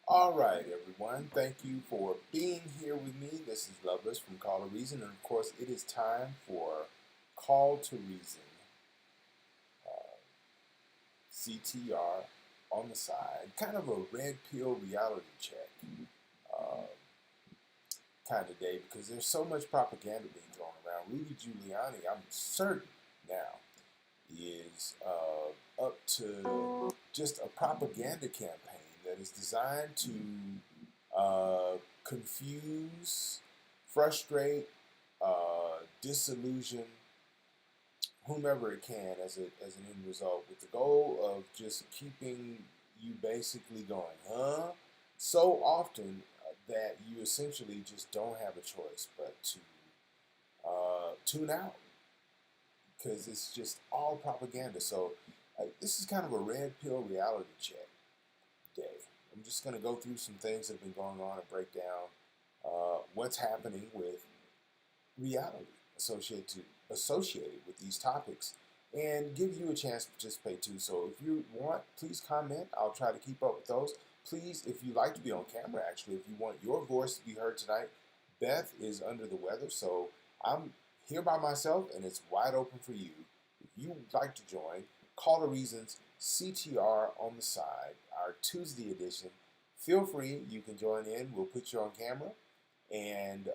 All right, everyone. Thank you for being here with me. This is Loveless from Call to Reason, and of course, it is time for Call to Reason, uh, CTR on the side, kind of a red pill reality check uh, kind of day because there's so much propaganda being thrown around. Rudy Giuliani, I'm certain now, is up to just a propaganda campaign that is designed to confuse, frustrate, disillusion whomever it can as an end result, with the goal of just keeping you basically going, huh? So often that you essentially just don't have a choice but to tune out because it's just all propaganda. So this is kind of a red pill reality check day. I'm just going to go through some things that have been going on and break down what's happening with reality associated with these topics and give you a chance to participate too. So if you want, please comment. I'll try to keep up with those. Please, if you like to be on camera, actually, if you want your voice to be heard tonight, Beth is under the weather, so I'm here by myself and it's wide open for you. If you would like to join, Call to Reasons CTR on the side, our Tuesday edition. Feel free, you can join in. We'll put you on camera and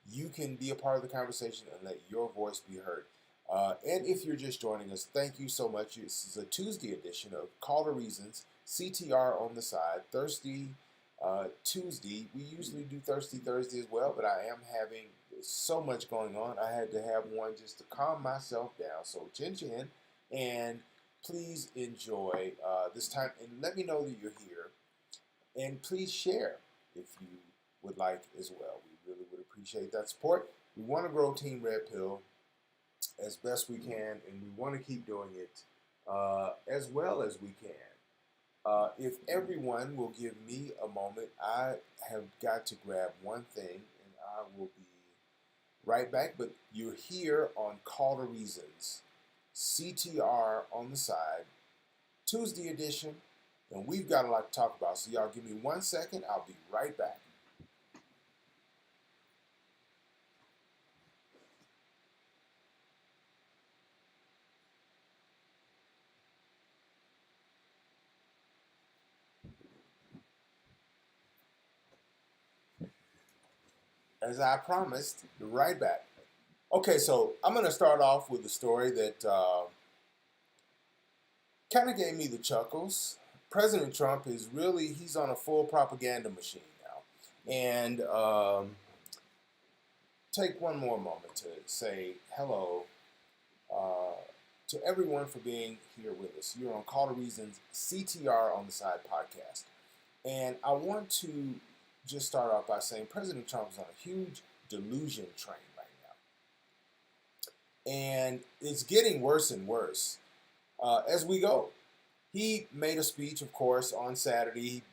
you can be a part of the conversation and let your voice be heard. And if you're just joining us, thank you so much. This is a Tuesday edition of Call to Reasons, CTR on the side, Thursday, Tuesday. We usually do Thirsty Thursday as well, but I am having so much going on. I had to have one just to calm myself down. So chin chin, and please enjoy this time and let me know that you're here. And please share if you would like as well. We really would appreciate that support. We want to grow Team Red Pill as best we can, and we want to keep doing it as well as we can. If everyone will give me a moment, I have got to grab one thing, and I will be right back. But you're here on Call to Reasons, CTR on the side, Tuesday edition, and we've got a lot to talk about. So y'all give me 1 second. I'll be right back. As I promised, be right back. Okay, so I'm going to start off with a story that kind of gave me the chuckles. President Trump is really, he's on a full propaganda machine now. And take one more moment to say hello uh, to everyone for being here with us. You're on Call to Reasons CTR on the Side podcast. And I want to just start off by saying President Trump is on a huge delusion train right now. And it's getting worse and worse as we go. He made a speech, of course, on Saturday,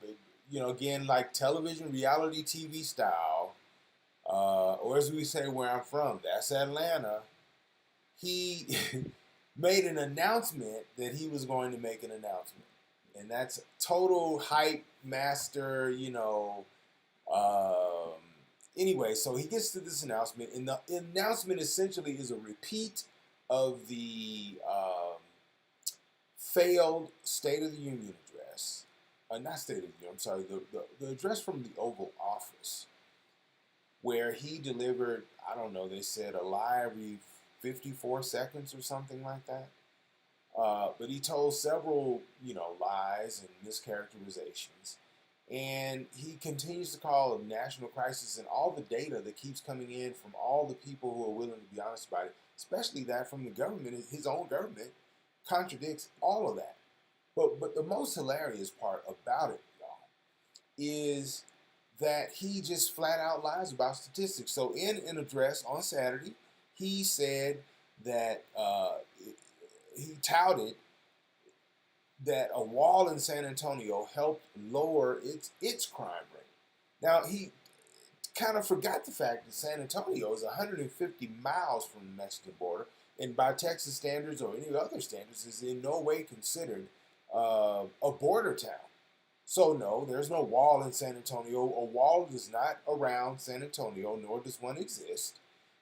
again, like television, reality TV style, or as we say where I'm from, that's Atlanta. He made an announcement that he was going to make an announcement. And that's total hype master, Um, anyway, so he gets to this announcement, and the announcement essentially is a repeat of the failed State of the Union address. Not State of the Union, I'm sorry, the address from the Oval Office, where he delivered, I don't know, they said a lie every 54 seconds or something like that. But he told several, lies and mischaracterizations. And he continues to call a national crisis, and all the data that keeps coming in from all the people who are willing to be honest about it, especially that from the government, his own government, contradicts all of that. But the most hilarious part about it, y'all, is that he just flat out lies about statistics. So in an address on Saturday, he said that he touted that a wall in San Antonio helped lower its crime rate. Now he kind of forgot the fact that San Antonio is 150 miles from the Mexican border, and by Texas standards or any other standards, is in no way considered a border town. So no, there's no wall in San Antonio. A wall is not around San Antonio, nor does one exist.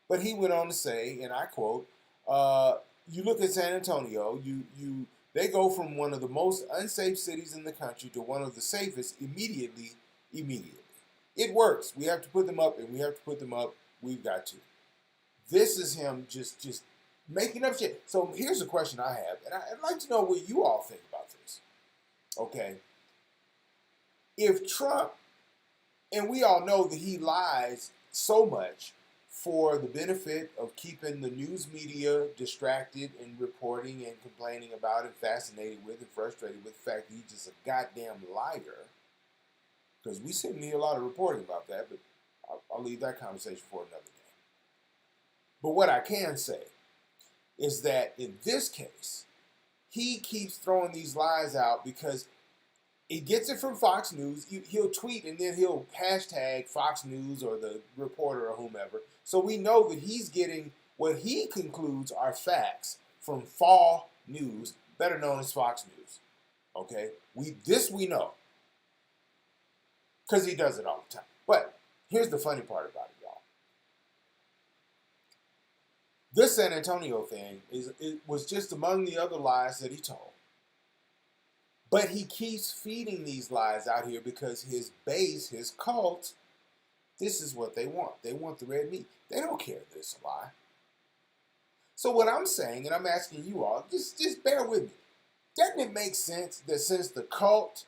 But he went on to say, and I quote, uh, "You look at San Antonio, they go from one of the most unsafe cities in the country to one of the safest immediately. Immediately, it works. We have to put them up, and we have to put them up. We've got to." This is him just making up shit. So here's a question I have, and I'd like to know what you all think about this. Okay, if Trump, and we all know that he lies so much for the benefit of keeping the news media distracted and reporting and complaining about and fascinated with and frustrated with the fact that he's just a goddamn liar. Because we seem to hear a lot of reporting about that, but I'll leave that conversation for another day. But what I can say is that in this case, he keeps throwing these lies out because he gets it from Fox News. He'll tweet and then he'll hashtag Fox News or the reporter or whomever. So we know that he's getting what he concludes are facts from Fall News, better known as Fox News. Okay, we know because he does it all the time. But here's the funny part about it, y'all. This San Antonio thing it was just among the other lies that he told. But he keeps feeding these lies out here because his base, his cult, this is what they want. They want the red meat. They don't care that it's a lie. So what I'm saying, and I'm asking you all, just bear with me. Doesn't it make sense that since the cult,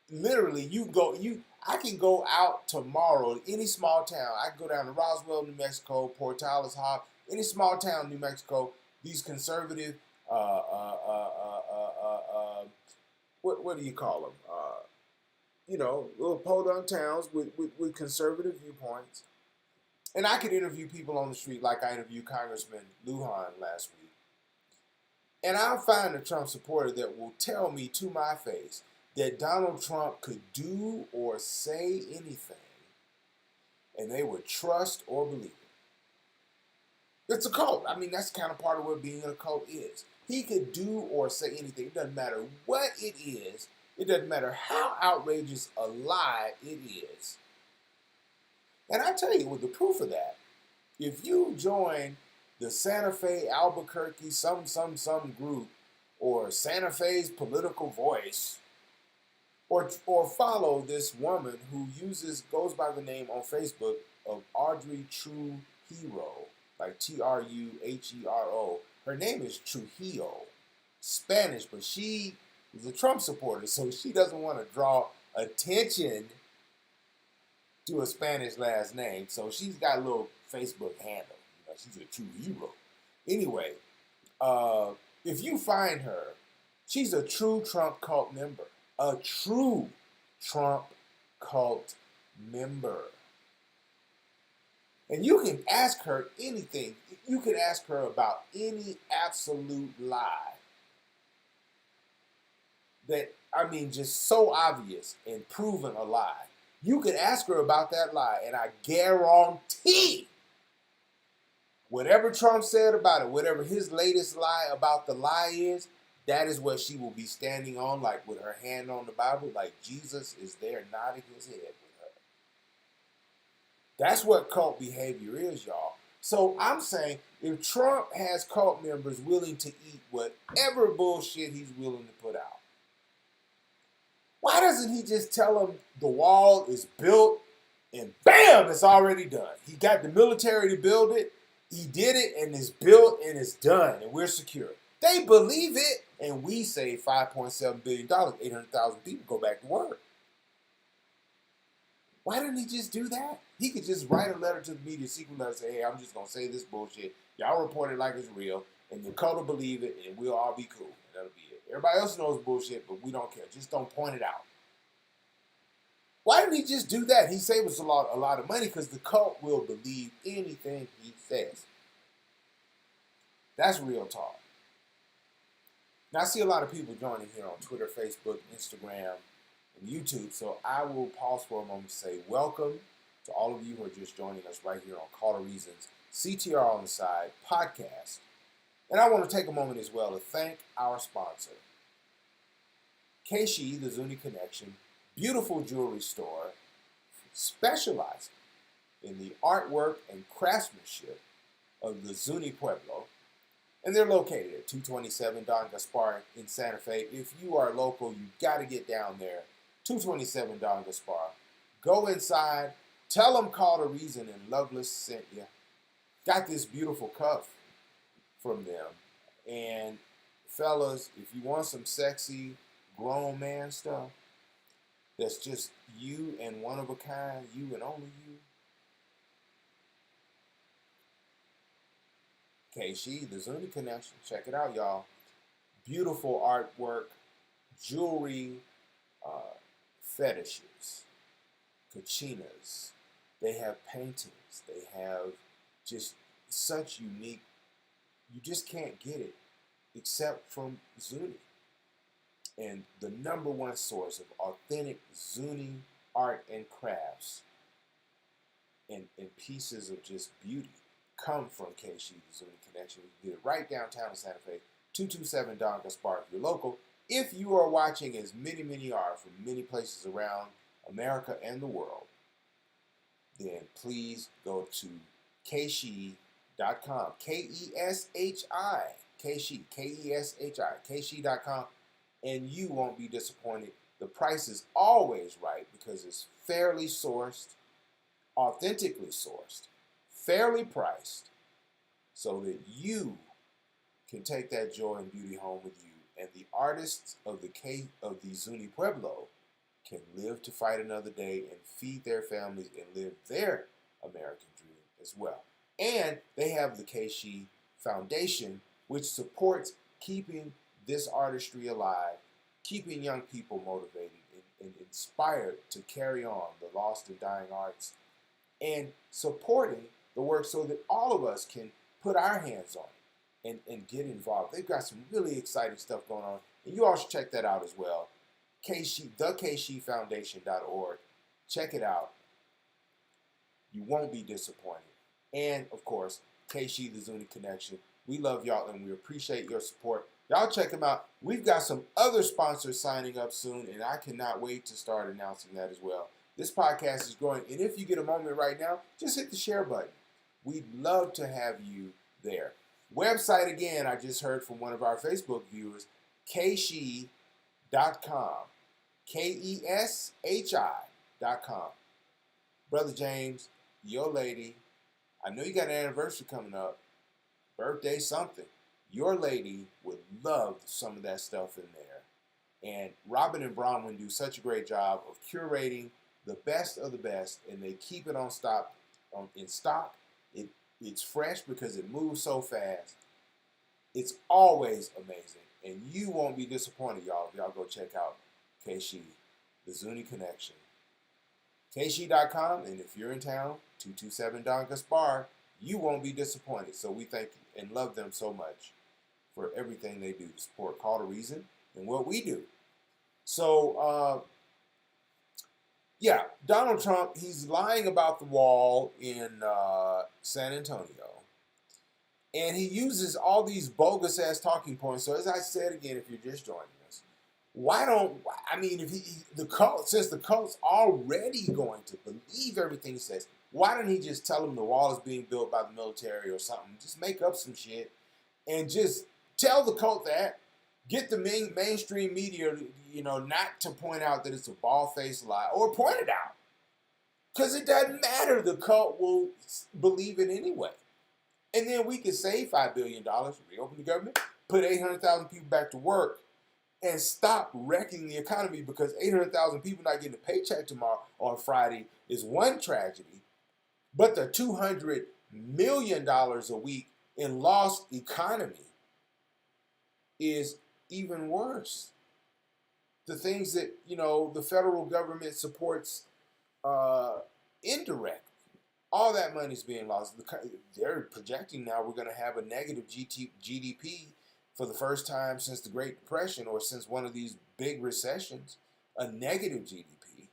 literally, I can go out tomorrow to any small town. I can go down to Roswell, New Mexico, Portales, Hobbs, any small town, New Mexico. These conservative, what do you call them? Little podunk towns with conservative viewpoints. And I could interview people on the street like I interviewed Congressman Lujan last week. And I'll find a Trump supporter that will tell me to my face that Donald Trump could do or say anything, and they would trust or believe it. It's a cult. I mean, that's kind of part of what being in a cult is. He could do or say anything. It doesn't matter what it is. It doesn't matter how outrageous a lie it is. And I tell you, with the proof of that, if you join the Santa Fe Albuquerque some group, or Santa Fe's political voice, or follow this woman who goes by the name on Facebook of Audrey Trujillo, like Truhero. Her name is Trujillo, Spanish, but she is a Trump supporter, so she doesn't want to draw attention to a Spanish last name. So she's got a little Facebook handle. She's a Trujillo. Anyway, if you find her, she's a true Trump cult member. A true Trump cult member. And you can ask her anything. You can ask her about any absolute lie that, just so obvious and proven a lie. You could ask her about that lie, and I guarantee whatever Trump said about it, whatever his latest lie about the lie is, that is what she will be standing on, like with her hand on the Bible, like Jesus is there nodding his head with her. That's what cult behavior is, y'all. So I'm saying, if Trump has cult members willing to eat whatever bullshit he's willing to put out, why doesn't he just tell them the wall is built and bam, it's already done? He got the military to build it, he did it, and it's built and it's done, and we're secure. They believe it, and we save $5.7 billion, 800,000 people go back to work. Why didn't he just do that? He could just write a letter to the media, secret letter, say, hey, I'm just going to say this bullshit. Y'all report it like it's real, and the cult will believe it, and we'll all be cool. And that'll be it. Everybody else knows bullshit, but we don't care. Just don't point it out. Why didn't he just do that? He saved us a lot of money because the cult will believe anything he says. That's real talk. Now, I see a lot of people joining here on Twitter, Facebook, Instagram, and YouTube, so I will pause for a moment to say welcome to all of you who are just joining us right here on Call to Reasons, CTR on the Side podcast. And I want to take a moment as well to thank our sponsor, Keishi, the Zuni Connection, beautiful jewelry store specializing in the artwork and craftsmanship of the Zuni Pueblo. And they're located at 227 Don Gaspar in Santa Fe. If you are local, you got to get down there. 227 Don Gaspar. Go inside. Tell them Call the Reason and Loveless sent you. Got this beautiful cuff from them. And fellas, if you want some sexy grown man stuff that's just you and one of a kind, you and only you, Keishi, the Zuni Connection. Check it out, y'all. Beautiful artwork, jewelry, fetishes, kachinas. They have paintings. They have just such unique, you just can't get it except from Zuni. And the number one source of authentic Zuni art and crafts and pieces of just beauty come from Keishi, the Zuni Connection. We did it right downtown in Santa Fe, 227 Don Gaspar if you're local. If you are watching, as many are from many places around America and the world, then please go to keishi.com. K-E-S-H-I. Keishi. K-E-S-H-I. Keishi.com. And you won't be disappointed. The price is always right because it's fairly sourced, authentically sourced, fairly priced, so that you can take that joy and beauty home with you. And the artists of the Zuni Pueblo can live to fight another day and feed their families and live their American dream as well. And they have the Keishi Foundation, which supports keeping this artistry alive, keeping young people motivated and inspired to carry on the lost and dying arts, and supporting the work so that all of us can put our hands on it and get involved. They've got some really exciting stuff going on, and you all should check that out as well. Keishi, thekeishifoundation.org. Check it out. You won't be disappointed. And, of course, Keishi, the Zuni Connection. We love y'all, and we appreciate your support. Y'all check them out. We've got some other sponsors signing up soon, and I cannot wait to start announcing that as well. This podcast is growing, and if you get a moment right now, just hit the share button. We'd love to have you there. Website, again, I just heard from one of our Facebook viewers, keishi.com. K-E-S-H-I.com. Brother James, your lady, I know you got an anniversary coming up, birthday, something. Your lady would love some of that stuff in there. And Robin and Bronwyn do such a great job of curating the best of the best, and they keep it in stock. It's fresh because it moves so fast. It's always amazing, and you won't be disappointed, y'all, if y'all go check out Keishi, the Zuni Connection. Keishi.com, and if you're in town, 227 Don Gaspar, you won't be disappointed. So we thank you and love them so much for everything they do to support Call to Reason and what we do. So, yeah, Donald Trump, he's lying about the wall in San Antonio. And he uses all these bogus-ass talking points. So as I said again, if you're just joining us, if the cult, since the cult's already going to believe everything he says, why don't he just tell them the wall is being built by the military or something? Just make up some shit and just tell the cult that. Get the mainstream media, not to point out that it's a bald-faced lie, or point it out. Because it doesn't matter. The cult will believe it anyway. And then we can save $5 billion, reopen the government, put 800,000 people back to work, and stop wrecking the economy, because 800,000 people not getting a paycheck tomorrow on Friday is one tragedy. But the $200 million a week in lost economy is even worse. The things that, the federal government supports indirectly, all that money is being lost. They're projecting now we're going to have a negative GDP for the first time since the Great Depression, or since one of these big recessions, a negative GDP.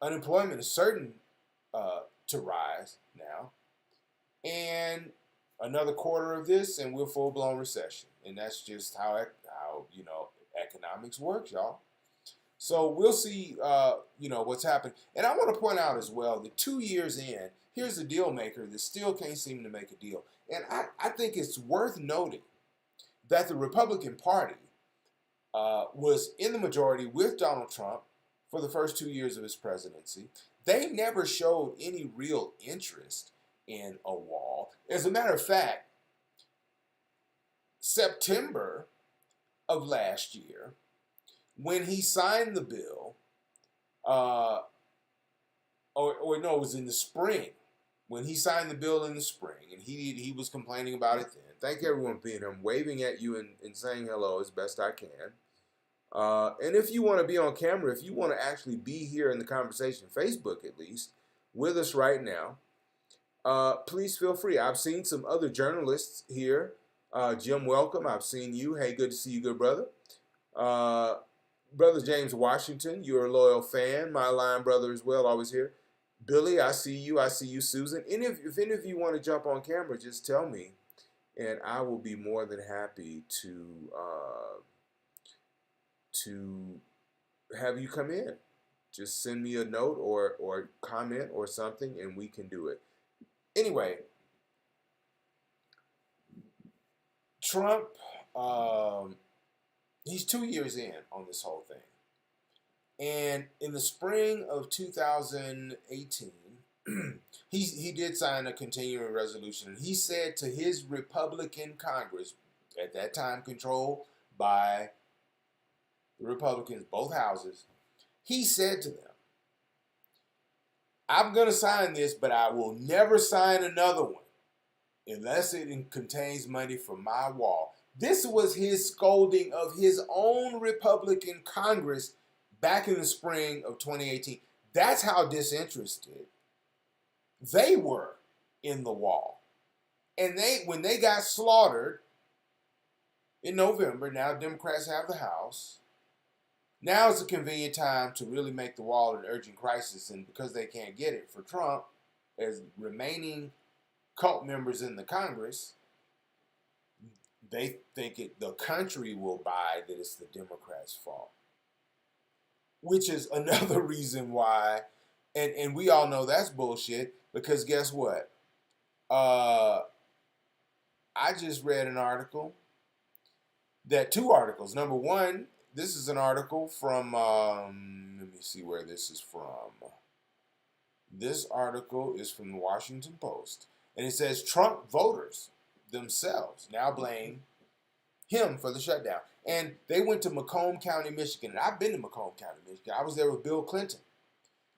Unemployment is certain to rise now. And another quarter of this, and we're full-blown recession. And that's just how economics works, y'all. So we'll see, what's happened. And I want to point out as well that 2 years in, here's a deal maker that still can't seem to make a deal. And I think it's worth noting that the Republican Party was in the majority with Donald Trump for the first 2 years of his presidency. They never showed any real interest in a wall. As a matter of fact, September of last year, when he signed the bill, or no, it was in the spring, when he signed the bill in the spring, and he was complaining about it then. Thank everyone for being here. I'm waving at you and saying hello as best I can. And if you want to be on camera, if you want to actually be here in the conversation, Facebook at least, with us right now, please feel free. I've seen some other journalists here. Jim, welcome. I've seen you. Hey, good to see you, good brother. Brother James Washington, you're a loyal fan. My line brother as well, always here. Billy, I see you. I see you, Susan. And if any of you want to jump on camera, just tell me, and I will be more than happy to have you come in. Just send me a note or comment or something, and we can do it. Anyway, Trump, he's 2 years in on this whole thing. And in the spring of 2018, he did sign a continuing resolution. And he said to his Republican Congress, at that time controlled by the Republicans, both houses, he said to them, I'm going to sign this, but I will never sign another one unless it contains money for my wall. This was his scolding of his own Republican Congress back in the spring of 2018. That's how disinterested they were in the wall. And when they got slaughtered in November, now Democrats have the House. Now is a convenient time to really make the wall an urgent crisis. And because they can't get it for Trump, as remaining cult members in the Congress, they think the country will buy that it's the Democrats' fault. Which is another reason why, and we all know that's bullshit, because guess what? I just read an article, two articles. Number one, this is an article from, let me see where this is from. This article is from the Washington Post. And it says Trump voters themselves now blame him for the shutdown. And they went to Macomb County, Michigan. And I've been to Macomb County, Michigan. I was there with Bill Clinton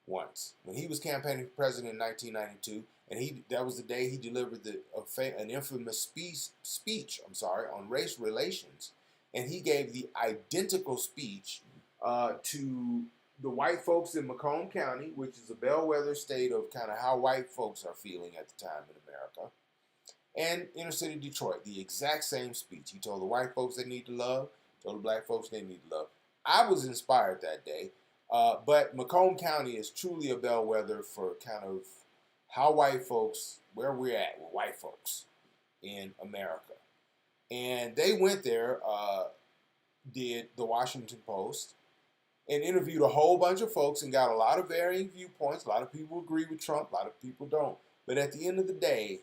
once when he was campaigning for president in 1992. And that was the day he delivered an infamous speech on race relations. And he gave the identical speech to the white folks in Macomb County, which is a bellwether state of kind of how white folks are feeling at the time in America, and inner city Detroit. The exact same speech. He told the white folks they need to love, told the black folks they need to love. I was inspired that day, but Macomb County is truly a bellwether for kind of how white folks, where we're at with white folks in America. And they went there, did the Washington Post, and interviewed a whole bunch of folks and got a lot of varying viewpoints. A lot of people agree with Trump, a lot of people don't. But at the end of the day,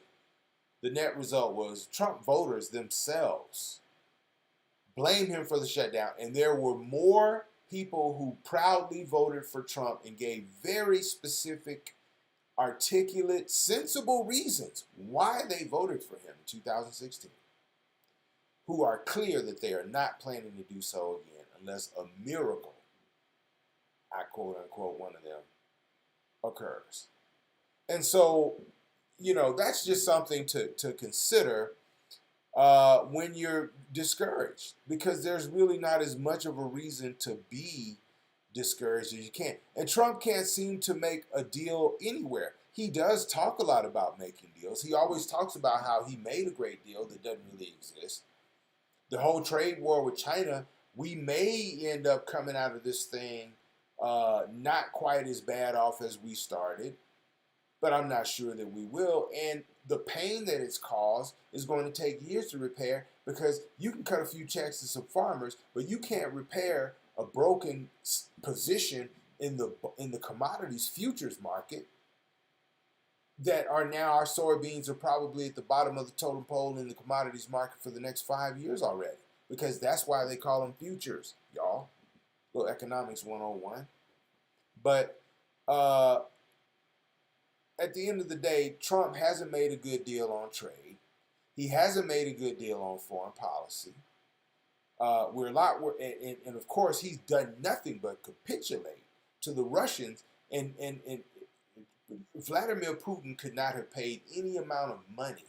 the net result was Trump voters themselves blamed him for the shutdown. And there were more people who proudly voted for Trump and gave very specific, articulate, sensible reasons why they voted for him in 2016, who are clear that they are not planning to do so again unless a miracle, I quote unquote, one of them occurs. And so, that's just something to consider when you're discouraged, because there's really not as much of a reason to be discouraged as you can. And Trump can't seem to make a deal anywhere. He does talk a lot about making deals. He always talks about how he made a great deal that doesn't really exist. The whole trade war with China, we may end up coming out of this thing not quite as bad off as we started, but I'm not sure that we will. And the pain that it's caused is going to take years to repair, because you can cut a few checks to some farmers, but you can't repair a broken position in the commodities futures market that are now our soybeans are probably at the bottom of the totem pole in the commodities market for the next 5 years already, because that's why they call them futures, y'all. Little economics 101. But at the end of the day, Trump hasn't made a good deal on trade. He hasn't made a good deal on foreign policy. And of course, he's done nothing but capitulate to the Russians. And Vladimir Putin could not have paid any amount of money,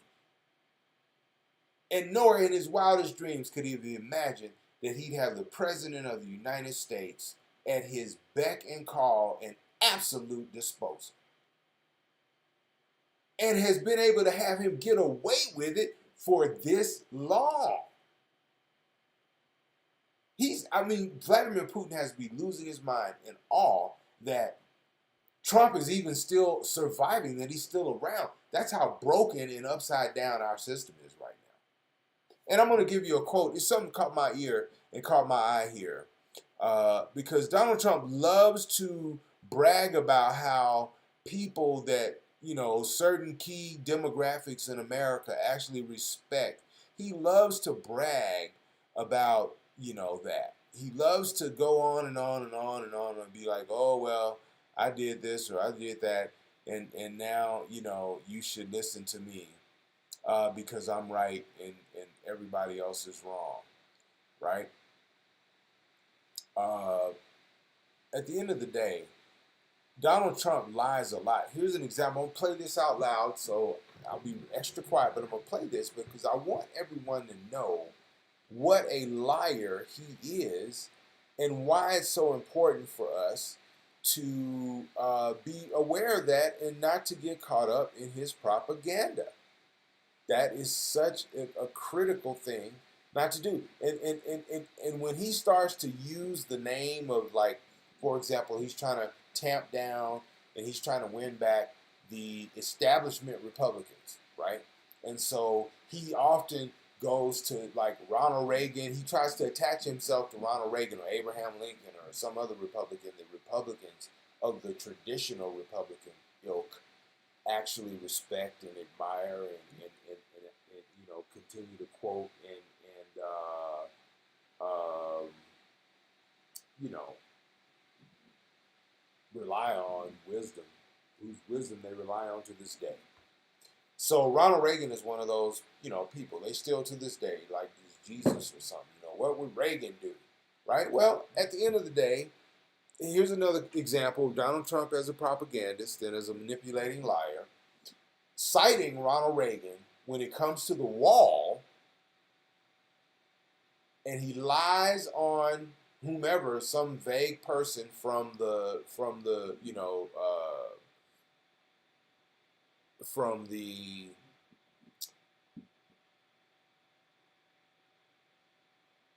and nor in his wildest dreams could he have imagined that he'd have the President of the United States at his beck and call and absolute disposal, and has been able to have him get away with it for this long. Vladimir Putin has to be losing his mind in awe that Trump is even still surviving, that he's still around. That's how broken and upside down our system is right now. And I'm going to give you a quote. It's something caught my ear and caught my eye here. Because Donald Trump loves to brag about how people that, certain key demographics in America actually respect. He loves to brag about, that. He loves to go on and on and on and on and be like, oh, well, I did this or I did that, and now, you should listen to me because I'm right and everybody else is wrong, right? At the end of the day, Donald Trump lies a lot. Here's an example. I'm going to play this out loud, so I'll be extra quiet, but I'm going to play this because I want everyone to know what a liar he is and why it's so important for us to be aware of that and not to get caught up in his propaganda. That is such a critical thing not to do. And when he starts to use the name of, like, for example, he's trying to tamp down and he's trying to win back the establishment Republicans, right? And so he often goes to, like, Ronald Reagan. He tries to attach himself to Ronald Reagan or Abraham Lincoln or some other Republican. The Republicans of the traditional Republican ilk actually respect and admire and continue to quote and rely on wisdom, whose wisdom they rely on to this day. So Ronald Reagan is one of those, people. They still to this day like Jesus or something. What would Reagan do, right? Well, at the end of the day, here's another example of Donald Trump as a propagandist and as a manipulating liar, citing Ronald Reagan when it comes to the wall, and he lies on whomever, some vague person from the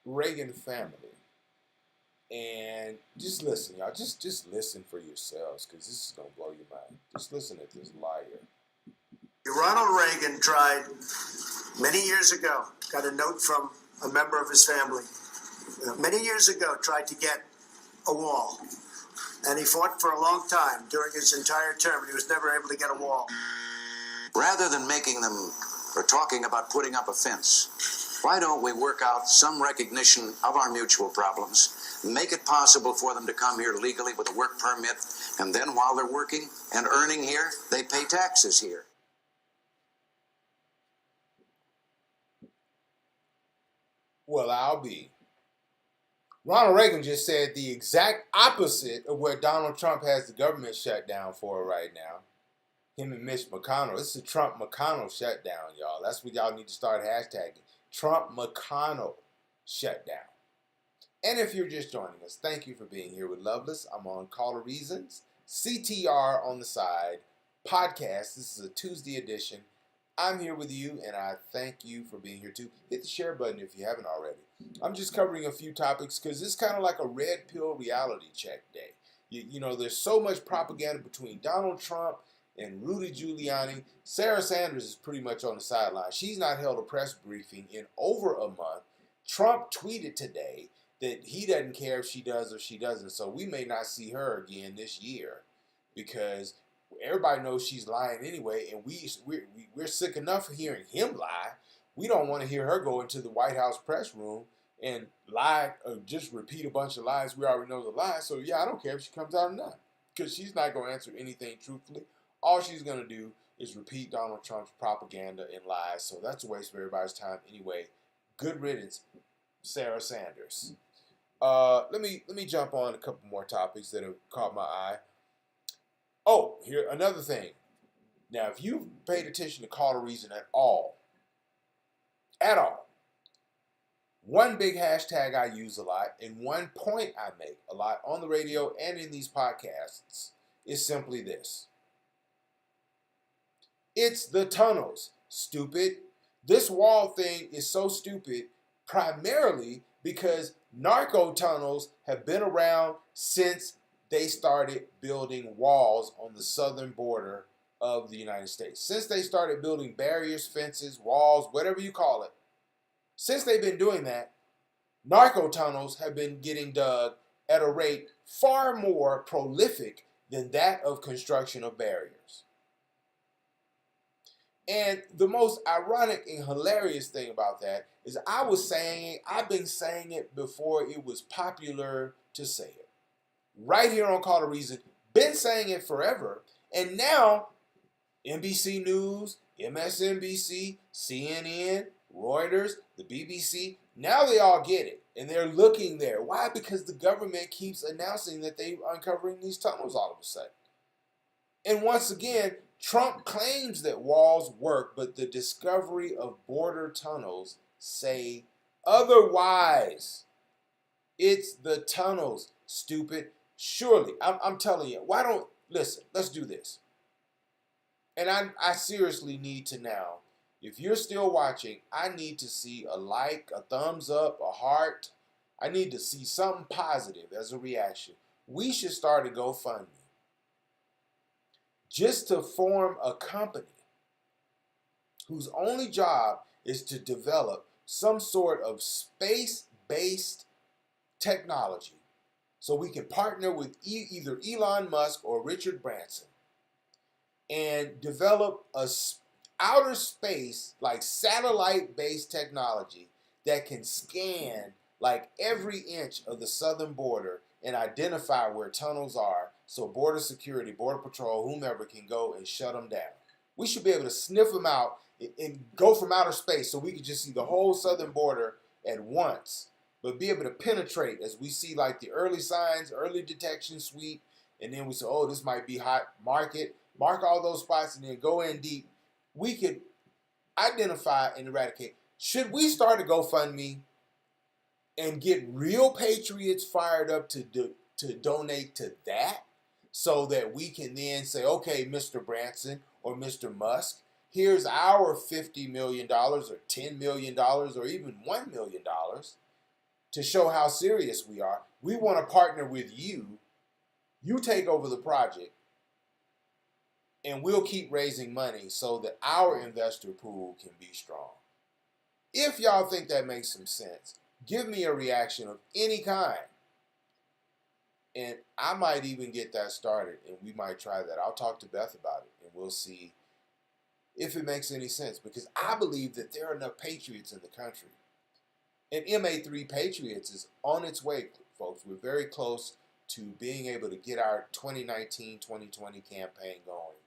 Reagan family. And just listen, y'all. Just listen for yourselves, because this is going to blow your mind. Just listen to this liar. Ronald Reagan tried many years ago, got a note from a member of his family, many years ago, tried to get a wall. And he fought for a long time during his entire term, and he was never able to get a wall. Rather than making them or talking about putting up a fence, why don't we work out some recognition of our mutual problems, make it possible for them to come here legally with a work permit, and then while they're working and earning here, they pay taxes here. Well, I'll be. Ronald Reagan just said the exact opposite of what Donald Trump has the government shut down for right now. Him and Mitch McConnell. This is a Trump-McConnell shutdown, y'all. That's what y'all need to start hashtagging. Trump-McConnell shutdown. And if you're just joining us, thank you for being here with Loveless. I'm on Caller Reasons, CTR on the side, podcast. This is a Tuesday edition. I'm here with you, and I thank you for being here too. Hit the share button if you haven't already. I'm just covering a few topics because it's kind of like a red pill reality check day. There's so much propaganda between Donald Trump and Rudy Giuliani. Sarah Sanders is pretty much on the sideline. She's not held a press briefing in over a month. Trump tweeted today that he doesn't care if she does or she doesn't. So we may not see her again this year because everybody knows she's lying anyway, and we're sick enough of hearing him lie. We don't want to hear her go into the White House press room and lie or just repeat a bunch of lies we already know the lies. So yeah, I don't care if she comes out or not because she's not going to answer anything truthfully. All she's going to do is repeat Donald Trump's propaganda and lies. So that's a waste of everybody's time anyway. Good riddance, Sarah Sanders. Let me jump on a couple more topics that have caught my eye. Oh, here another thing. Now, if you've paid attention to Call to Reason at all, one big hashtag I use a lot and one point I make a lot on the radio and in these podcasts is simply this. It's the tunnels, stupid. This wall thing is so stupid primarily because narco tunnels have been around since they started building walls on the southern border of the United States. Since they started building barriers, fences, walls, whatever you call it, since they've been doing that, narco tunnels have been getting dug at a rate far more prolific than that of construction of barriers. And the most ironic and hilarious thing about that is I've been saying it before it was popular to say it. Right here on Call to Reason, been saying it forever, and now NBC News, MSNBC, CNN, Reuters, the BBC, now they all get it, and they're looking there. Why? Because the government keeps announcing that they're uncovering these tunnels all of a sudden. And once again, Trump claims that walls work, but the discovery of border tunnels say otherwise. It's the tunnels, stupid. Surely, I'm telling you, listen, let's do this. And I seriously need to now, if you're still watching, I need to see a like, a thumbs up, a heart. I need to see something positive as a reaction. We should start a GoFundMe just to form a company whose only job is to develop some sort of space-based technology so we can partner with either Elon Musk or Richard Branson and develop a outer space, like satellite-based technology that can scan like every inch of the southern border and identify where tunnels are so border security, border patrol, whomever can go and shut them down. We should be able to sniff them out and go from outer space so we can just see the whole southern border at once, but be able to penetrate as we see like the early signs, early detection sweep, and then we say, oh, this might be hot, mark all those spots and then go in deep. We could identify and eradicate. Should we start a GoFundMe and get real patriots fired up to donate to that so that we can then say, okay, Mr. Branson or Mr. Musk, here's our $50 million or $10 million or even $1 million to show how serious we are. We want to partner with you. You take over the project and we'll keep raising money so that our investor pool can be strong. If y'all think that makes some sense, give me a reaction of any kind. And I might even get that started, and we might try that. I'll talk to Beth about it, and we'll see if it makes any sense. Because I believe that there are enough patriots in the country. And MA3 Patriots is on its way, folks. We're very close to being able to get our 2019-2020 campaign going.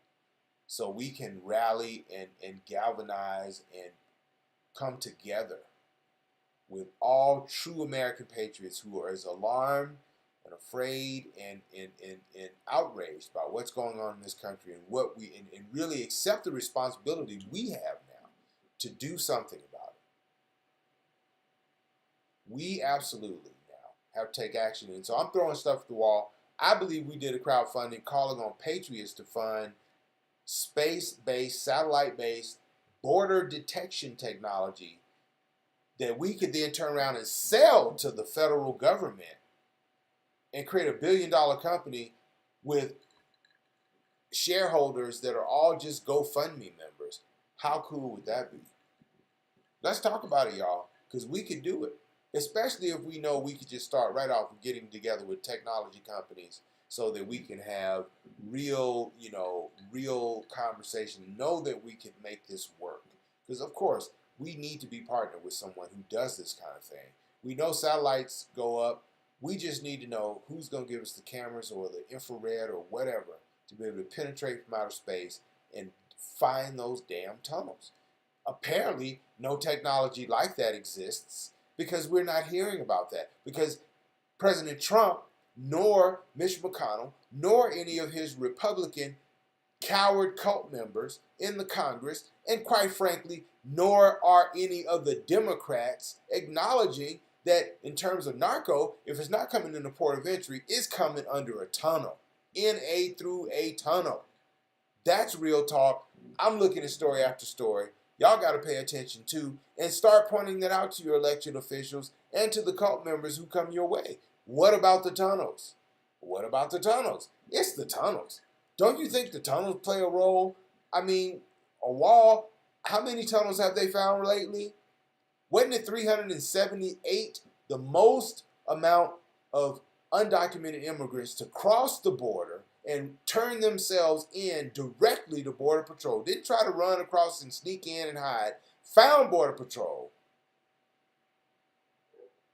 So we can rally and galvanize and come together with all true American patriots who are as alarmed and afraid and outraged by what's going on in this country and and really accept the responsibility we have now to do something about it. We absolutely now have to take action. And so I'm throwing stuff at the wall. I believe we did a crowdfunding calling on patriots to fund space-based, satellite-based border detection technology that we could then turn around and sell to the federal government and create $1 billion company with shareholders that are all just GoFundMe members. How cool would that be? Let's talk about it, y'all, because we could do it. especially if we know we could just start right off with getting together with technology companies so that we can have real, real conversation, know that we can make this work. Because, of course, we need to be partnered with someone who does this kind of thing. We know satellites go up. We just need to know who's going to give us the cameras or the infrared or whatever to be able to penetrate from outer space and find those damn tunnels. Apparently, no technology like that exists because we're not hearing about that. Because President Trump, nor Mitch McConnell, nor any of his Republican coward cult members in the Congress, and quite frankly, nor are any of the Democrats acknowledging that in terms of narco, if it's not coming in the port of entry, it's coming under a tunnel, through a tunnel. That's real talk. I'm looking at story after story. Y'all got to pay attention to and start pointing that out to your elected officials and to the cult members who come your way. What about the tunnels? What about the tunnels? It's the tunnels. Don't you think the tunnels play a role? I mean, a wall, how many tunnels have they found lately? Wasn't it 378, the most amount of undocumented immigrants to cross the border and turn themselves in directly to Border Patrol? Didn't try to run across and sneak in and hide. Found Border Patrol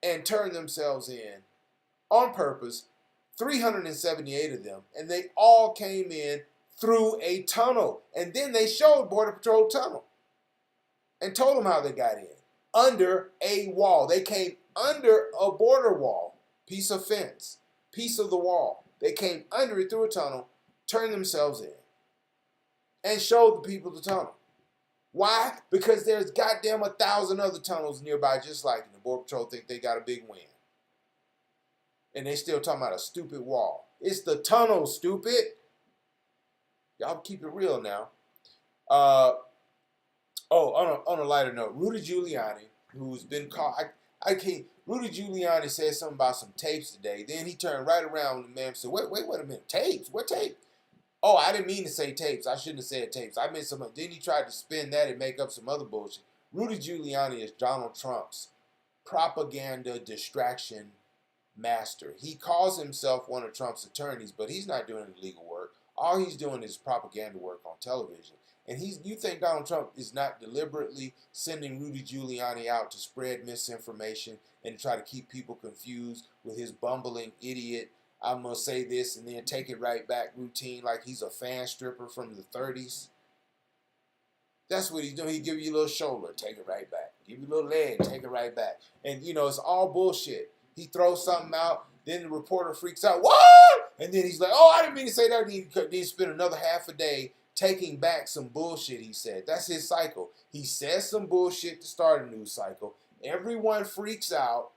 and turned themselves in on purpose. 378 of them, and they all came in through a tunnel. And then they showed Border Patrol tunnel and told them how they got in. Under a wall. They came under a border wall, piece of fence, piece of the wall. They came under it through a tunnel, turned themselves in, and showed the people the tunnel. Why? Because there's goddamn 1,000 other tunnels nearby just like it. The Border Patrol think they got a big win. And they still talking about a stupid wall. It's the tunnel, stupid. Y'all keep it real now. On a lighter note, Rudy Giuliani, who's been caught, Rudy Giuliani said something about some tapes today. Then he turned right around and the man said, wait a minute, tapes? What tape? Oh, I didn't mean to say tapes. I shouldn't have said tapes. I meant something. Then he tried to spin that and make up some other bullshit. Rudy Giuliani is Donald Trump's propaganda distraction master. He calls himself one of Trump's attorneys, but he's not doing any legal work. All he's doing is propaganda work on television. And you think Donald Trump is not deliberately sending Rudy Giuliani out to spread misinformation and try to keep people confused with his bumbling idiot, I'm going to say this and then take it right back routine like he's a fan stripper from the 30s? That's what he's doing. He give you a little shoulder, take it right back. Give you a little leg, take it right back. And, it's all bullshit. He throws something out, then the reporter freaks out, what? And then he's like, oh, I didn't mean to say that. Then he spent another half a day taking back some bullshit he said. That's his cycle. He says some bullshit to start a news cycle. Everyone freaks out.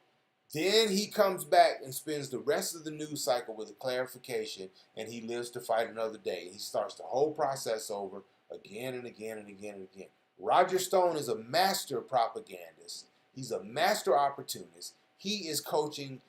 Then he comes back and spends the rest of the news cycle with a clarification, and he lives to fight another day. He starts the whole process over again and again and again and again. Roger Stone is a master propagandist. He's a master opportunist. He is coaching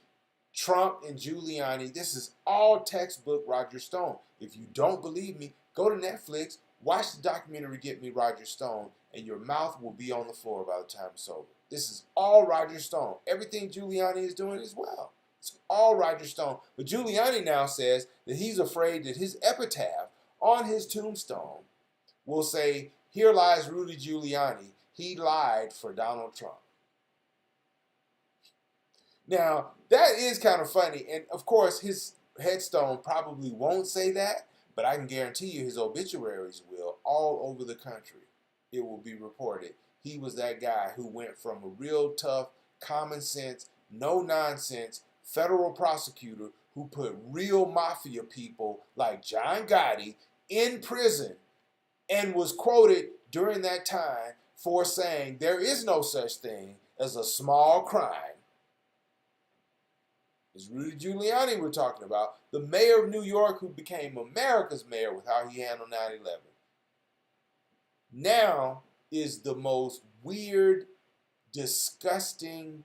Trump and Giuliani. This is all textbook Roger Stone. If you don't believe me, go to Netflix, watch the documentary Get Me Roger Stone, and your mouth will be on the floor by the time it's over. This is all Roger Stone. Everything Giuliani is doing as well. It's all Roger Stone. But Giuliani now says that he's afraid that his epitaph on his tombstone will say, here lies Rudy Giuliani. He lied for Donald Trump. Now, that is kind of funny. And, of course, his headstone probably won't say that, but I can guarantee you his obituaries will all over the country. It will be reported. He was that guy who went from a real tough, common sense, no nonsense federal prosecutor who put real mafia people like John Gotti in prison and was quoted during that time for saying there is no such thing as a small crime. It's Rudy Giuliani we're talking about, the mayor of New York who became America's mayor with how he handled 9/11. Now is the most weird, disgusting,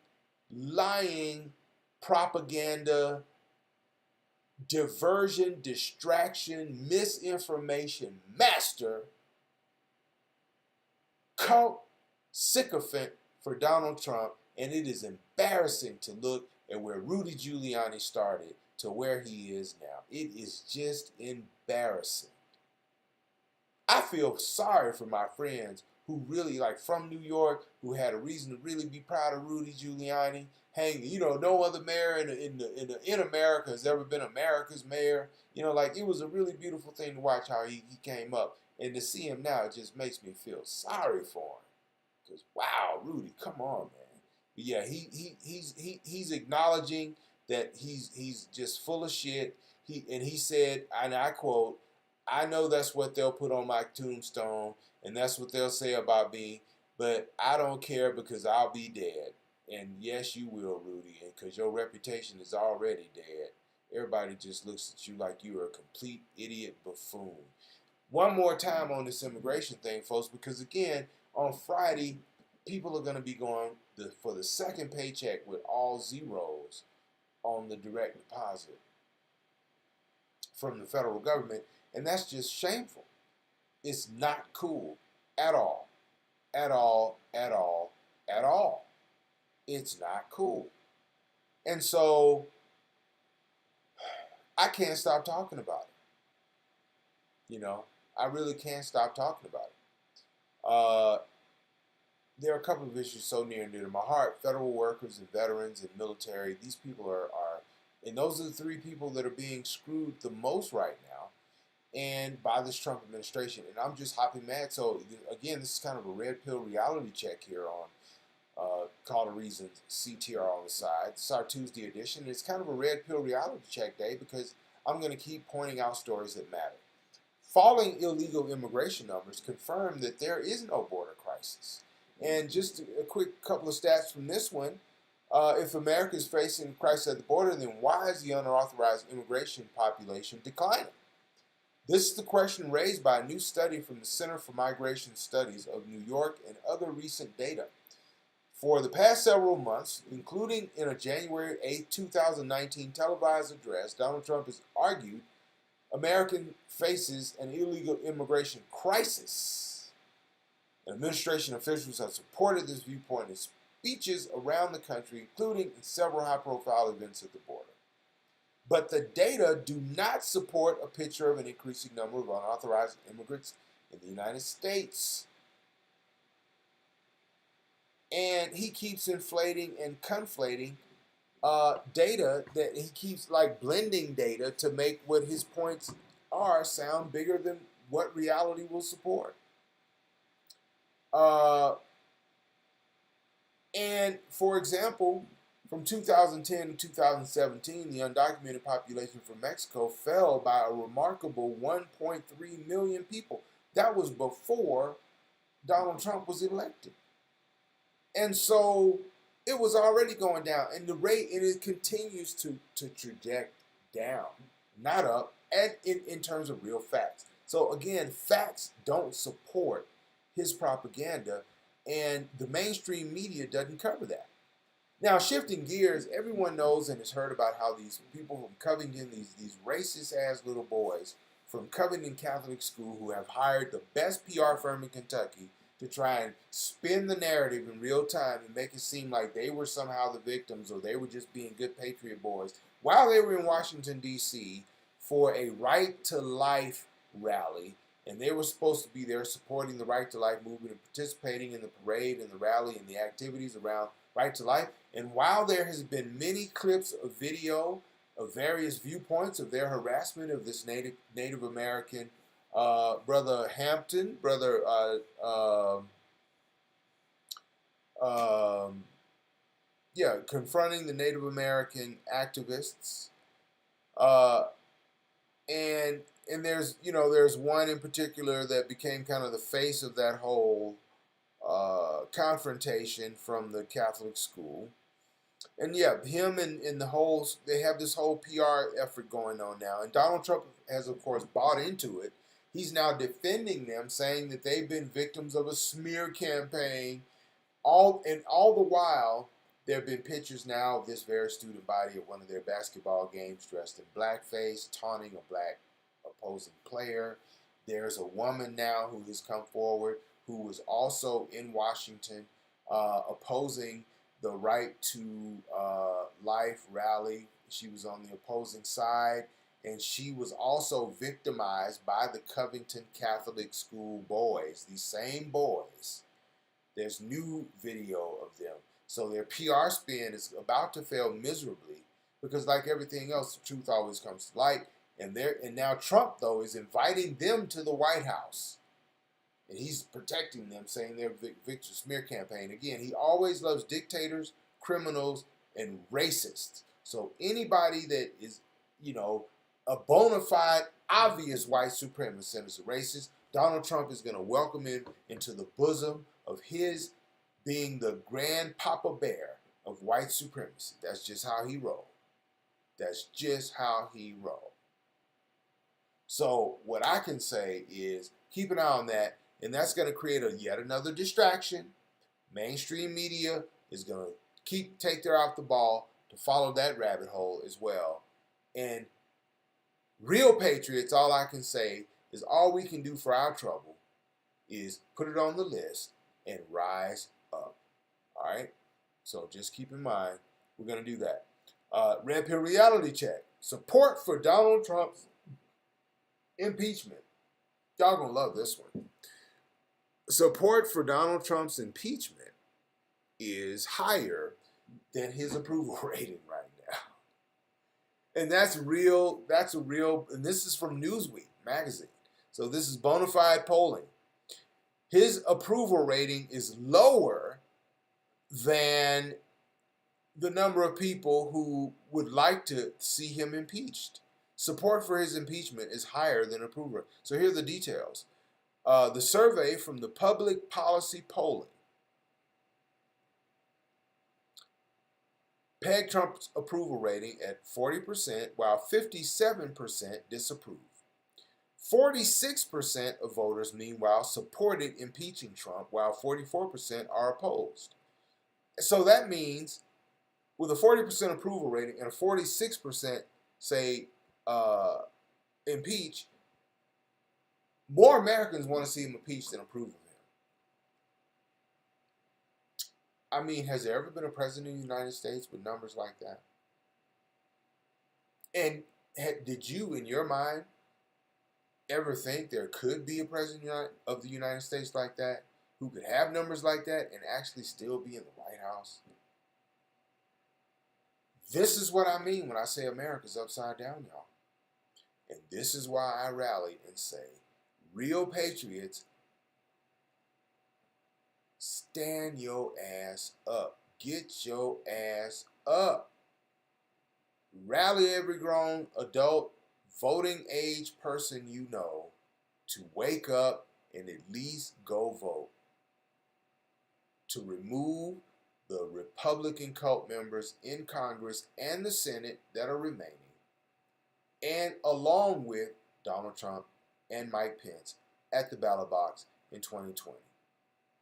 lying, propaganda, diversion, distraction, misinformation master, cult sycophant for Donald Trump, and it is embarrassing embarrassing to look at where Rudy Giuliani started to where he is now. It is just embarrassing. I feel sorry for my friends who really, like, from New York, who had a reason to really be proud of Rudy Giuliani. No other mayor in America has ever been America's mayor. Like, it was a really beautiful thing to watch how he came up. And to see him now, it just makes me feel sorry for him. Because, wow, Rudy, come on, man. But yeah, he's acknowledging that he's just full of shit. He said, and I quote, "I know that's what they'll put on my tombstone, and that's what they'll say about me, but I don't care because I'll be dead." And yes, you will, Rudy, because your reputation is already dead. Everybody just looks at you like you're a complete idiot buffoon. One more time on this immigration thing, folks, because again, on Friday, people are going to be going for the second paycheck with all zeros on the direct deposit from the federal government, and that's just shameful. It's not cool at all, at all, at all, at all. It's not cool. And so I can't stop talking about it. I really can't stop talking about it. There are a couple of issues so near and dear to my heart. Federal workers and veterans and military, these people are and those are the three people that are being screwed the most right now, and by this Trump administration. And I'm just hopping mad. So again, this is kind of a red pill reality check here on Call to Reason CTR on the side. This is our Tuesday edition. It's kind of a red pill reality check day because I'm going to keep pointing out stories that matter. Falling illegal immigration numbers confirm that there is no border crisis. And just a quick couple of stats from this one. If America is facing a crisis at the border, then why is the unauthorized immigration population declining? This is the question raised by a new study from the Center for Migration Studies of New York and other recent data. For the past several months, including in a January 8, 2019 televised address, Donald Trump has argued America faces an illegal immigration crisis. Administration officials have supported this viewpoint in speeches around the country, including in several high-profile events at the border. But the data do not support a picture of an increasing number of unauthorized immigrants in the United States. And he keeps inflating and conflating data that he keeps like blending data to make what his points are sound bigger than what reality will support. And for example, from 2010 to 2017, the undocumented population from Mexico fell by a remarkable 1.3 million people. That was before Donald Trump was elected. And so it was already going down, and the rate, and it continues to traject down, not up, and in terms of real facts. So again, facts don't support his propaganda, and the mainstream media doesn't cover that. Now, shifting gears, everyone knows and has heard about how these people from Covington, these racist-ass little boys from Covington Catholic School who have hired the best PR firm in Kentucky to try and spin the narrative in real time and make it seem like they were somehow the victims or they were just being good patriot boys while they were in Washington, D.C. for a Right to Life rally. And they were supposed to be there supporting the Right to Life movement and participating in the parade and the rally and the activities around Right to Life. And while there has been many clips of video of various viewpoints of their harassment of this Native American Brother Hampton, confronting the Native American activists, and there's one in particular that became kind of the face of that whole confrontation from the Catholic school. And yeah, him and the whole, they have this whole PR effort going on now. And Donald Trump has, of course, bought into it. He's now defending them, saying that they've been victims of a smear campaign. All the while, there have been pictures now of this very student body at one of their basketball games dressed in blackface, taunting a black opposing player. There's a woman now who has come forward who was also in Washington opposing the right to life rally. She was on the opposing side, and she was also victimized by the Covington Catholic School boys. These same boys. There's new video of them. So their PR spin is about to fail miserably because, like everything else, the truth always comes to light. And now Trump, though, is inviting them to the White House. And he's protecting them, saying they're Victor smear campaign. Again, he always loves dictators, criminals, and racists. So anybody that is, a bona fide, obvious white supremacist and is a racist, Donald Trump is going to welcome him into the bosom of his being the grand Papa Bear of white supremacy. That's just how he rolled. That's just how he rolled. So what I can say is keep an eye on that, and that's going to create yet another distraction. Mainstream media is going to take their off the ball to follow that rabbit hole as well. And real patriots, all I can say is all we can do for our trouble is put it on the list and rise up. All right? So just keep in mind, we're going to do that. Red Pill Reality Check. Support for Donald Trump's impeachment. Y'all going to love this one. Support for Donald Trump's impeachment is higher than his approval rating right now. And that's real, and this is from Newsweek magazine. So this is bona fide polling. His approval rating is lower than the number of people who would like to see him impeached. Support for his impeachment is higher than approval. So here are the details. The survey from the Public Policy Polling pegged Trump's approval rating at 40%, while 57% disapprove. 46% of voters, meanwhile, supported impeaching Trump, while 44% are opposed. So that means with a 40% approval rating and a 46% say impeach, more Americans want to see him impeached than approve of him. I mean, has there ever been a president of the United States with numbers like that? And did you, in your mind, ever think there could be a president of the United States like that, who could have numbers like that and actually still be in the White House? This is what I mean when I say America's upside down, y'all. And this is why I rally and say, real patriots, stand your ass up. Get your ass up. Rally every grown adult, voting age person you know to wake up and at least go vote. To remove the Republican cult members in Congress and the Senate that are remaining, and along with Donald Trump and Mike Pence at the ballot box in 2020.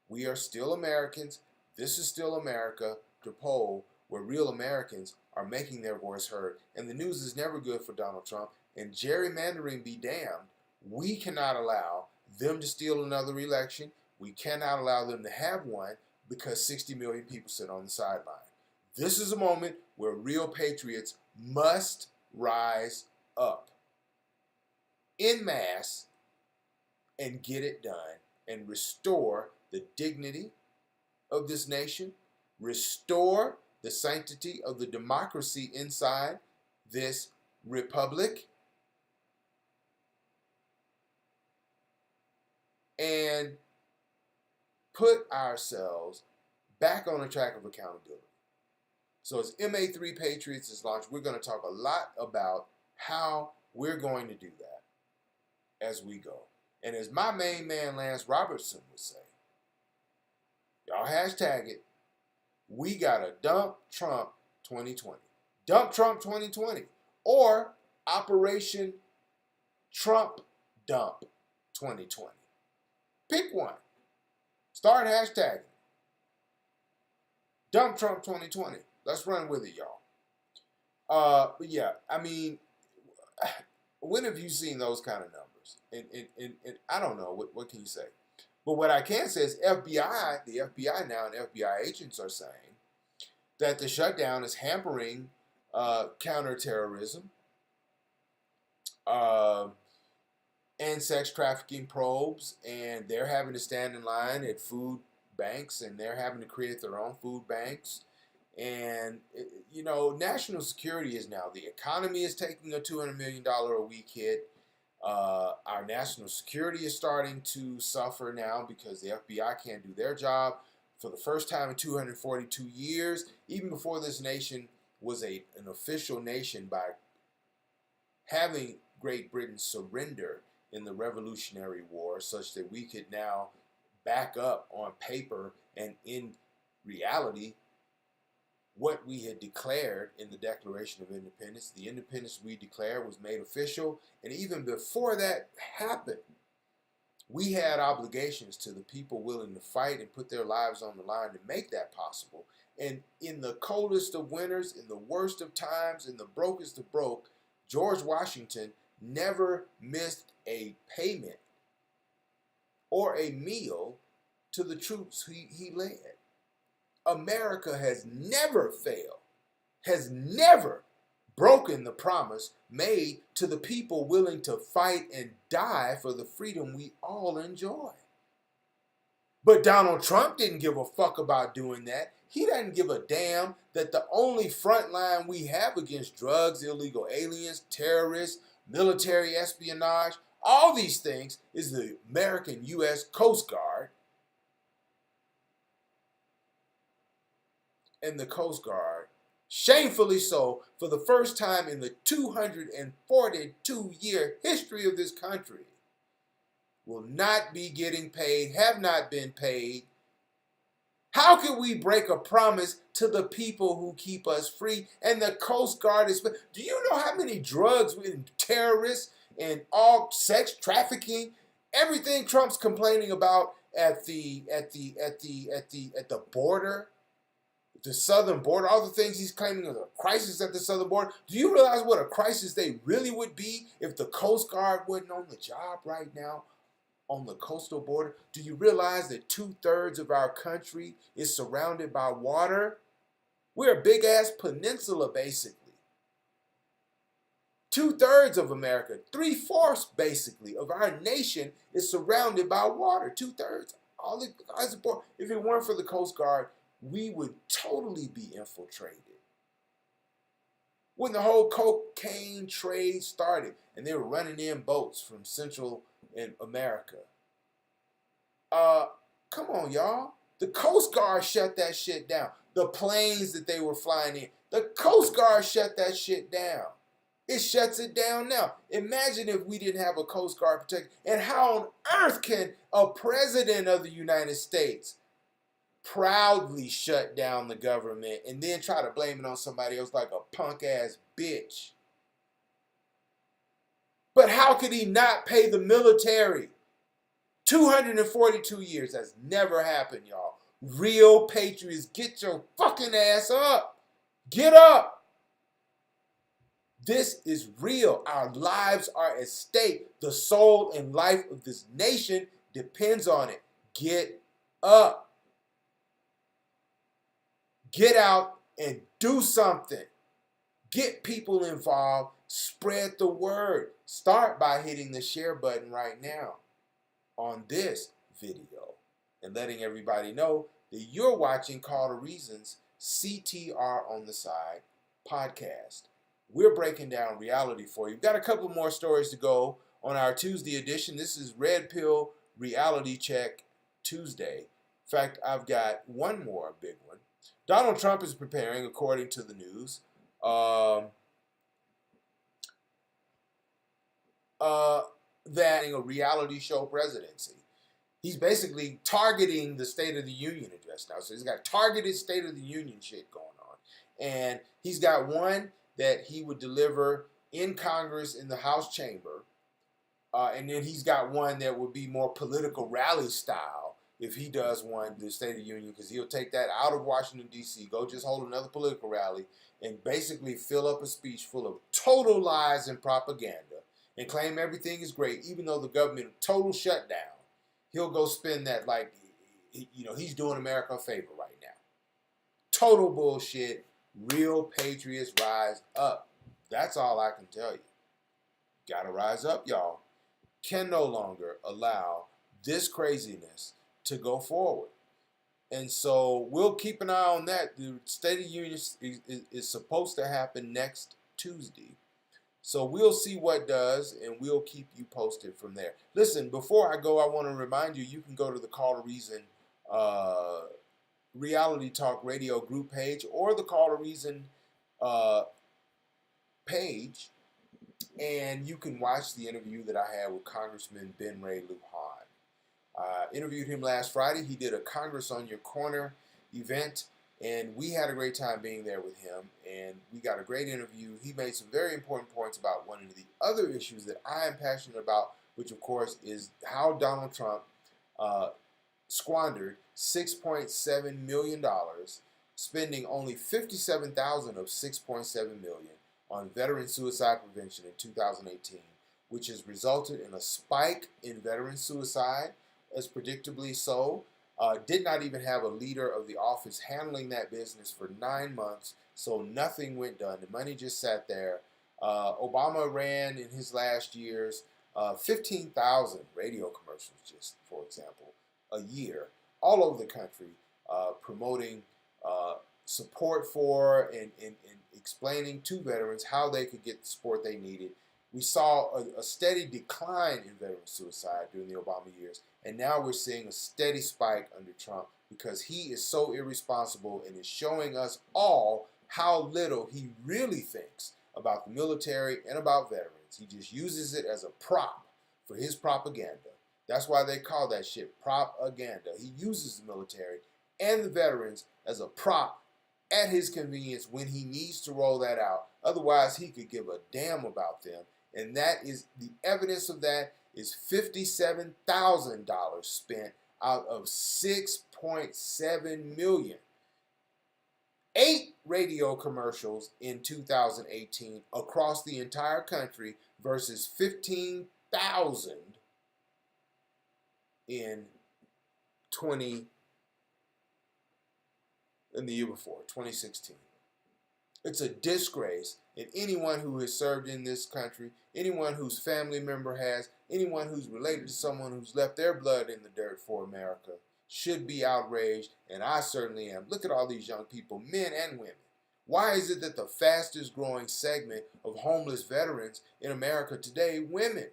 We are still Americans. This is still America to poll where real Americans are making their voice heard. And the news is never good for Donald Trump. And gerrymandering be damned. We cannot allow them to steal another election. We cannot allow them to have one because 60 million people sit on the sideline. This is a moment where real patriots must rise up en masse and get it done and restore the dignity of this nation, restore the sanctity of the democracy inside this republic, and put ourselves back on the track of accountability. So as MA3 Patriots is launched, we're going to talk a lot about how we're going to do that as we go. And as my main man Lance Robertson would say, y'all hashtag it, we got to dump Trump 2020. Dump Trump 2020. Or Operation Trump Dump 2020. Pick one. Start hashtagging. Dump Trump 2020. Let's run with it, y'all. But yeah, I mean, when have you seen those kind of numbers? And I don't know, what can you say? But what I can say is the FBI now and FBI agents are saying that the shutdown is hampering counterterrorism and sex trafficking probes, and they're having to stand in line at food banks, and they're having to create their own food banks. And, national security is now, the economy is taking a $200 million a week hit. Our national security is starting to suffer now because the FBI can't do their job. For the first time in 242 years, even before this nation was an official nation, by having Great Britain surrender in the Revolutionary War, such that we could now back up on paper and in reality what we had declared in the Declaration of Independence. The independence we declared was made official, and even before that happened, we had obligations to the people willing to fight and put their lives on the line to make that possible. And in the coldest of winters, in the worst of times, in the brokest of broke, George Washington never missed a payment or a meal to the troops he led. America has never failed, has never broken the promise made to the people willing to fight and die for the freedom we all enjoy. But Donald Trump didn't give a fuck about doing that. He doesn't give a damn that the only front line we have against drugs, illegal aliens, terrorists, military espionage, all these things is the American U.S. Coast Guard. And the Coast Guard, shamefully so, for the first time in the 242-year history of this country, will not be getting paid, have not been paid. How can we break a promise to the people who keep us free? And the Coast Guard is. Do you know how many drugs and terrorists and all sex trafficking, everything Trump's complaining about at the border? The southern border, all the things he's claiming is a crisis at the southern border. Do you realize what a crisis they really would be if the Coast Guard wasn't on the job right now on the coastal border? Do you realize that 2/3 of our country is surrounded by water? We're a big ass peninsula, basically. 2/3 of America, 3/4 basically of our nation is surrounded by water. 2/3. If it weren't for the Coast Guard, we would totally be infiltrated. When the whole cocaine trade started and they were running in boats from Central America. Come on, y'all. The Coast Guard shut that shit down. The planes that they were flying in, the Coast Guard shut that shit down. It shuts it down now. Imagine if we didn't have a Coast Guard protection. And how on earth can a president of the United States proudly shut down the government and then try to blame it on somebody else like a punk ass bitch? But how could he not pay the military? 242 years, that's never happened, y'all. Real patriots, get your fucking ass up. Get up. This is real. Our lives are at stake. The soul and life of this nation depends on it. Get up. Get out and do something. Get people involved. Spread the word. Start by hitting the share button right now on this video and letting everybody know that you're watching Call to Reason's CTR on the Side podcast. We're breaking down reality for you. We've got a couple more stories to go on our Tuesday edition. This is Red Pill Reality Check Tuesday. In fact, I've got one more big one. Donald Trump is preparing, according to the news, that a reality show presidency. He's basically targeting the State of the Union address now. So he's got targeted State of the Union shit going on. And he's got one that he would deliver in Congress in the House chamber. And then he's got one that would be more political rally style. If he does one, the State of the Union, because he'll take that out of Washington, D.C., go just hold another political rally, and basically fill up a speech full of total lies and propaganda, and claim everything is great, even though the government total shutdown. He'll go spend that like, he's doing America a favor right now. Total bullshit. Real patriots rise up. That's all I can tell you. Gotta rise up, y'all. Can no longer allow this craziness to go forward. And so we'll keep an eye on that. The State of the Union is supposed to happen next Tuesday. So we'll see what does, and we'll keep you posted from there. Listen, before I go, I want to remind you, you can go to the Call to Reason Reality Talk Radio group page or the Call to Reason page, and you can watch the interview that I had with Congressman Ben Ray Lujan. Interviewed him last Friday. He did a Congress on Your Corner event, and we had a great time being there with him, and we got a great interview. He made some very important points about one of the other issues that I am passionate about, which of course is how Donald Trump squandered $6.7 million, spending only $57,000 of $6.7 million on veteran suicide prevention in 2018, which has resulted in a spike in veteran suicide, as predictably so. Did not even have a leader of the office handling that business for 9 months, so nothing went done. The money just sat there. Obama ran in his last years 15,000 radio commercials, just for example, a year, all over the country, promoting support for and explaining to veterans how they could get the support they needed. We saw a steady decline in veteran suicide during the Obama years, and now we're seeing a steady spike under Trump because he is so irresponsible and is showing us all how little he really thinks about the military and about veterans. He just uses it as a prop for his propaganda. That's why they call that shit propaganda. He uses the military and the veterans as a prop at his convenience when he needs to roll that out. Otherwise, he could give a damn about them. And that is the evidence of that is $57,000 spent out of $6.7 million. 8 radio commercials in 2018 across the entire country versus 15,000 in the year before, 2016. It's a disgrace, and anyone who has served in this country, anyone whose family member has, anyone who's related to someone who's left their blood in the dirt for America should be outraged, and I certainly am. Look at all these young people, men and women. Why is it that the fastest growing segment of homeless veterans in America today, women?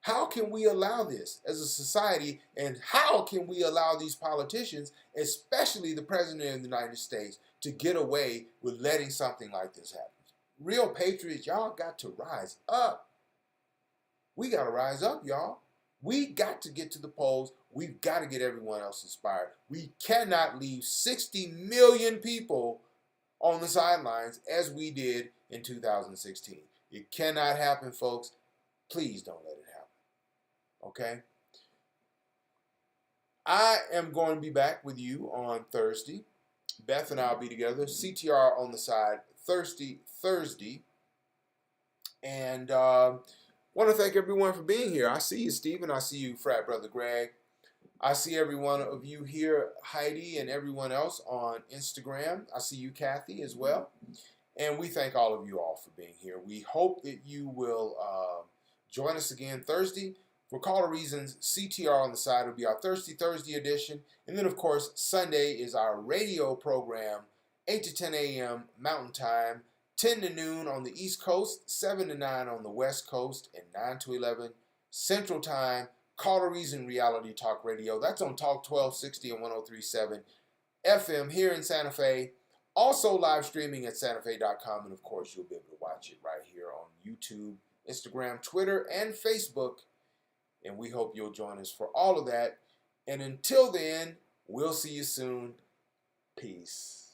How can we allow this as a society, and how can we allow these politicians, especially the President of the United States, to get away with letting something like this happen? Real patriots, y'all got to rise up. We got to rise up, y'all. We got to get to the polls. We've got to get everyone else inspired. We cannot leave 60 million people on the sidelines as we did in 2016. It cannot happen, folks. Please don't let it happen. Okay? I am going to be back with you on Thursday. Beth and I will be together. CTR on the side Thursday. And want to thank everyone for being here. I see you, Stephen. I see you, Frat Brother Greg. I see every one of you here, Heidi, and everyone else on Instagram. I see you, Kathy, as well. And we thank all of you all for being here. We hope that you will join us again Thursday. For Call to Reasons, CTR on the side will be our Thursday edition. And then, of course, Sunday is our radio program, 8 to 10 a.m. Mountain Time, 10 to noon on the East Coast, 7 to 9 on the West Coast, and 9 to 11 Central Time. Call to Reason Reality Talk Radio. That's on Talk 1260 and 103.7 FM here in Santa Fe. Also live streaming at santafe.com. And, of course, you'll be able to watch it right here on YouTube, Instagram, Twitter, and Facebook. And we hope you'll join us for all of that. And until then, we'll see you soon. Peace.